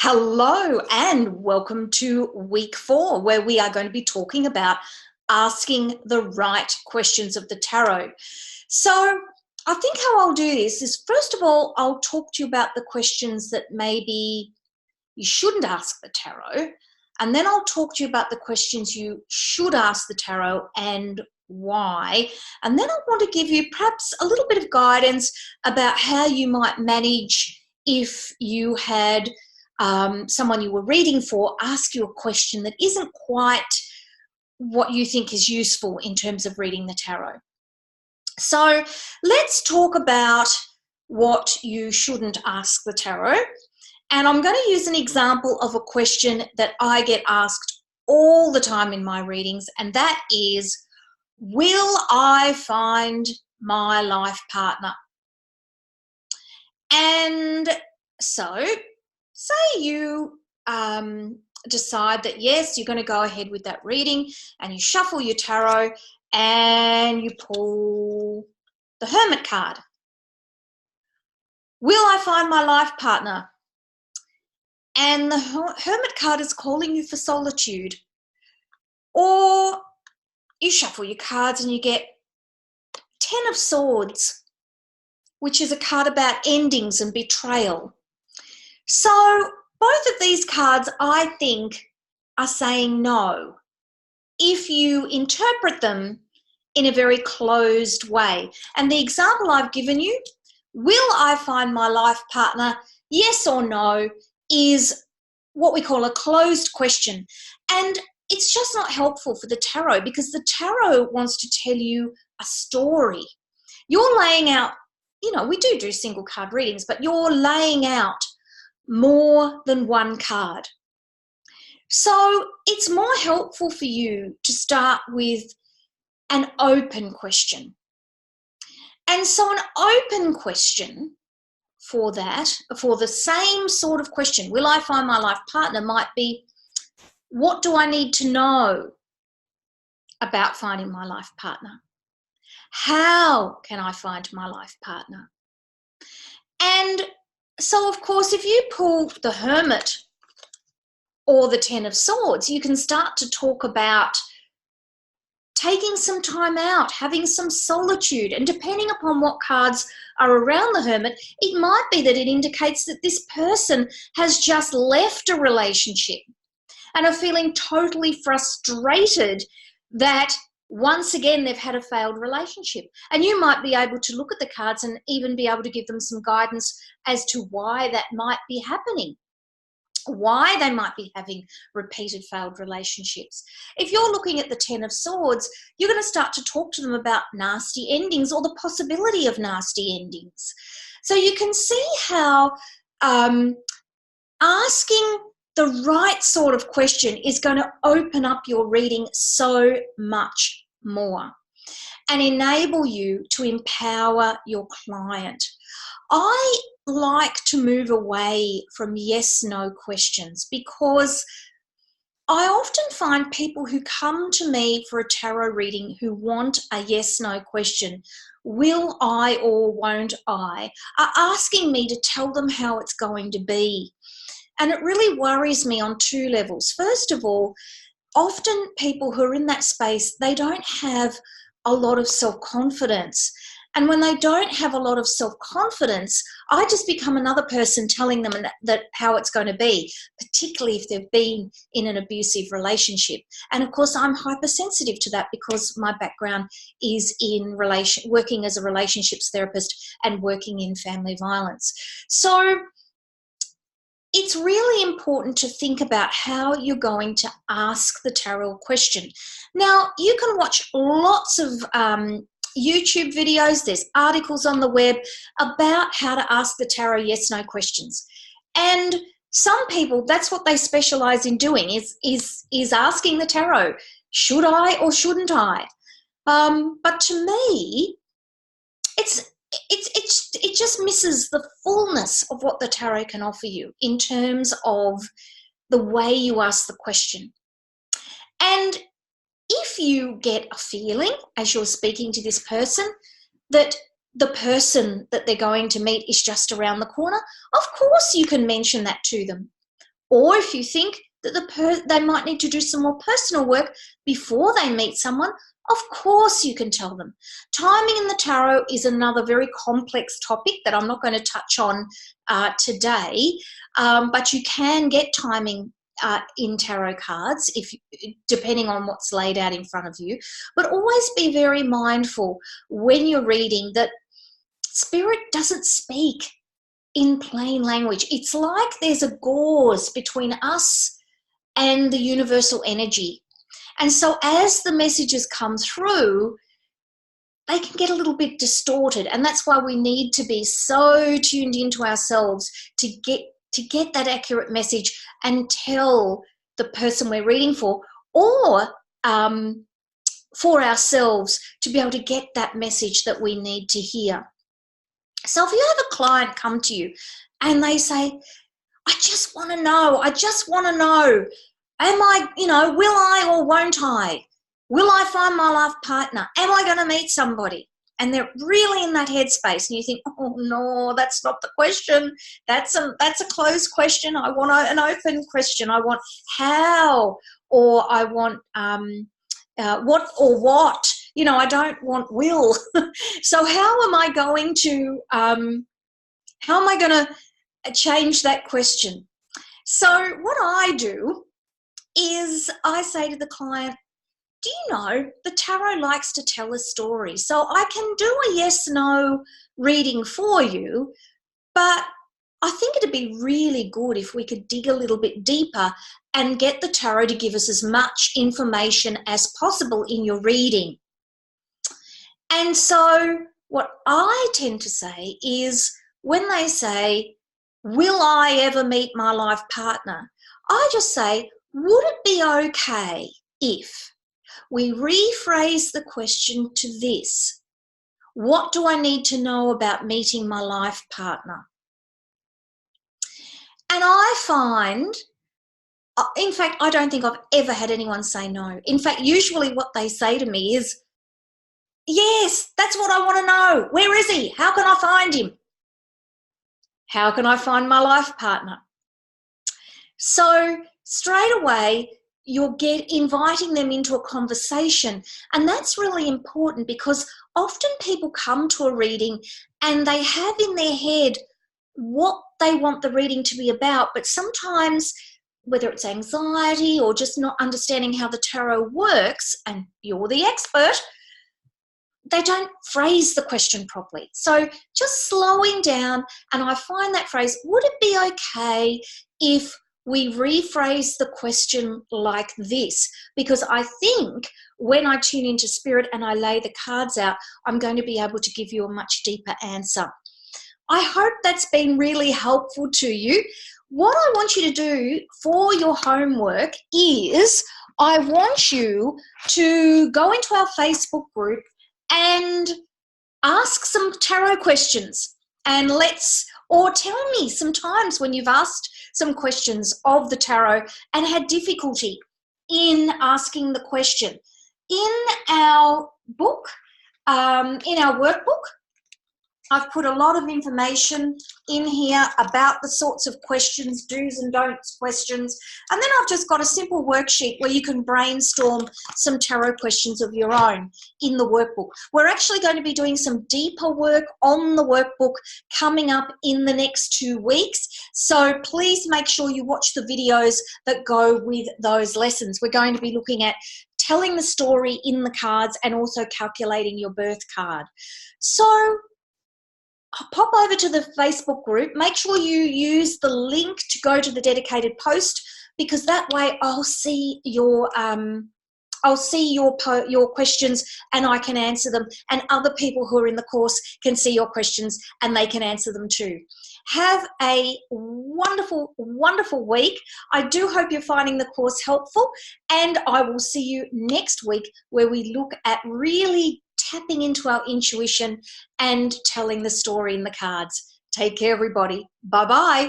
Hello and welcome to week 4, where we are going to be talking about asking the right questions of the tarot. So I think how I'll do this is, first of all, I'll talk to you about the questions that maybe you shouldn't ask the tarot, and then I'll talk to you about the questions you should ask the tarot and why. And then I want to give you perhaps a little bit of guidance about how you might manage if you had someone you were reading for ask you a question that isn't quite what you think is useful in terms of reading the tarot. So let's talk about what you shouldn't ask the tarot. And I'm going to use an example of a question that I get asked all the time in my readings, and that is, will I find my life partner? And so say you decide that yes, you're going to go ahead with that reading, and you shuffle your tarot and you pull the Hermit card. Will I find my life partner? And the Hermit card is calling you for solitude. Or you shuffle your cards and you get Ten of Swords, which is a card about endings and betrayal. So both of these cards, I think, are saying no if you interpret them in a very closed way. And the example I've given you, will I find my life partner, yes or no, is what we call a closed question. And it's just not helpful for the tarot, because the tarot wants to tell you a story. You're laying out, we do single card readings, but you're laying out more than one card. So it's more helpful for you to start with an open question. And so an open question for the same sort of question, will I find my life partner, might be, what do I need to know about finding my life partner? How can I find my life partner? And so, of course, if you pull the Hermit or the Ten of Swords, you can start to talk about taking some time out, having some solitude. And depending upon what cards are around the Hermit, it might be that it indicates that this person has just left a relationship and are feeling totally frustrated that once again they've had a failed relationship. And you might be able to look at the cards and even be able to give them some guidance as to why that might be happening, why they might be having repeated failed relationships. If you're looking at the Ten of Swords, you're going to start to talk to them about nasty endings or the possibility of nasty endings. So you can see how asking the right sort of question is going to open up your reading so much more and enable you to empower your client. I like to move away from yes-no questions, because I often find people who come to me for a tarot reading who want a yes-no question, will I or won't I, are asking me to tell them how it's going to be. And it really worries me on two levels. First of all, often people who are in that space, they don't have a lot of self-confidence. And when they don't have a lot of self-confidence, I just become another person telling them that how it's going to be, particularly if they've been in an abusive relationship. And of course, I'm hypersensitive to that because my background is in working as a relationships therapist and working in family violence. So it's really important to think about how you're going to ask the tarot question. Now, you can watch lots of YouTube videos, there's articles on the web about how to ask the tarot yes-no questions. And some people, that's what they specialize in doing, is asking the tarot, should I or shouldn't I? But to me, it just misses the fullness of what the tarot can offer you in terms of the way you ask the question. And if you get a feeling as you're speaking to this person that the person that they're going to meet is just around the corner, of course you can mention that to them. Or if you think that they might need to do some more personal work before they meet someone, of course you can tell them. Timing in the tarot is another very complex topic that I'm not going to touch on today, but you can get timing in tarot cards, depending on what's laid out in front of you. But always be very mindful when you're reading that Spirit doesn't speak in plain language. It's like there's a gauze between us and the universal energy. And so as the messages come through, they can get a little bit distorted. And that's why we need to be so tuned into ourselves to get that accurate message and tell the person we're reading for, or for ourselves to be able to get that message that we need to hear. So if you have a client come to you and they say, I just want to know, am I, will I or won't I? Will I find my life partner? Am I going to meet somebody? And they're really in that headspace, and you think, oh no, that's not the question. That's a closed question. I want an open question. I want how, or I want what or what. I don't want will. So how am I going to change that question? So what I do is I say to the client, do you know the tarot likes to tell a story? So I can do a yes-no reading for you, but I think it'd be really good if we could dig a little bit deeper and get the tarot to give us as much information as possible in your reading. And so what I tend to say is, when they say, will I ever meet my life partner? I just say, would it be okay if we rephrase the question to this? What do I need to know about meeting my life partner? And I find, in fact, I don't think I've ever had anyone say no. In fact, usually what they say to me is, yes, that's what I want to know. Where is he? How can I find him? How can I find my life partner? So straight away, you're inviting them into a conversation. And that's really important, because often people come to a reading and they have in their head what they want the reading to be about. But sometimes, whether it's anxiety or just not understanding how the tarot works, and you're the expert, they don't phrase the question properly. So just slowing down, and I find that phrase, would it be okay if we rephrase the question like this? Because I think when I tune into Spirit and I lay the cards out, I'm going to be able to give you a much deeper answer. I hope that's been really helpful to you. What I want you to do for your homework is, I want you to go into our Facebook group and ask some tarot questions, and or tell me some times when you've asked some questions of the tarot and had difficulty in asking the question. In our book, in our workbook, I've put a lot of information in here about the sorts of questions, do's and don'ts questions. And then I've just got a simple worksheet where you can brainstorm some tarot questions of your own in the workbook. We're actually going to be doing some deeper work on the workbook coming up in the next 2 weeks. So please make sure you watch the videos that go with those lessons. We're going to be looking at telling the story in the cards and also calculating your birth card. So pop over to the Facebook group. Make sure you use the link to go to the dedicated post, because that way I'll see your questions and I can answer them, and other people who are in the course can see your questions and they can answer them too. Have a wonderful, wonderful week. I do hope you're finding the course helpful, and I will see you next week, where we look at really tapping into our intuition and telling the story in the cards. Take care, everybody. Bye-bye.